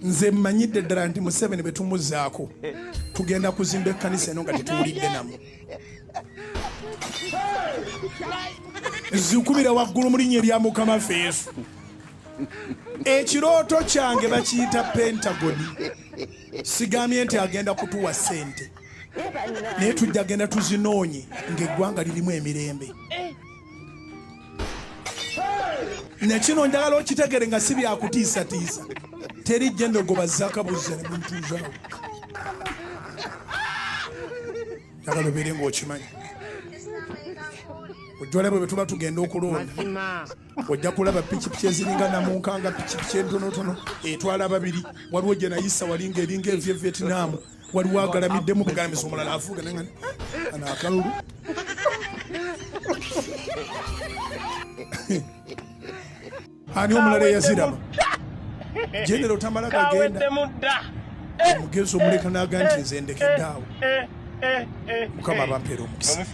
nze mmanyidde ddala nti Museveni bwe tumuzzaako tugenda kuzimba ekkanisa eno nga tetuwulidde namu. Zikubira waggulu mu linnya lya Mukama Yesu. Ekirooto kyange bakiyita Pentagoni. Sigambye nti agenda kutuwa ssente. Naye tujja genda tuzinoonye ng'eggwanga lirimu emirembe. Nekino njagala okitegere nga si byakutiisatiisa. Teri jjendogo bazzakabuza ne muntuuzaawo. Njagala obeere ng'okimanyi. Ojjala bwe tuba tugenda okulonda. Ojja kulaba pikipiki eziringa namunkanga, pikipiki entonotono etwala ababiri. Waliwo gye nayisa walinga eringa evye Vietnam. Waliwo agalamiddemu bugalamisa omulala afuuga nengani. Ano akalulu. Ani omulala eyaziraba. Genero Tamala kagenda. Omugezi omuleka n'aga nti nze ndekedde awo. Mukama bampeera omukisa.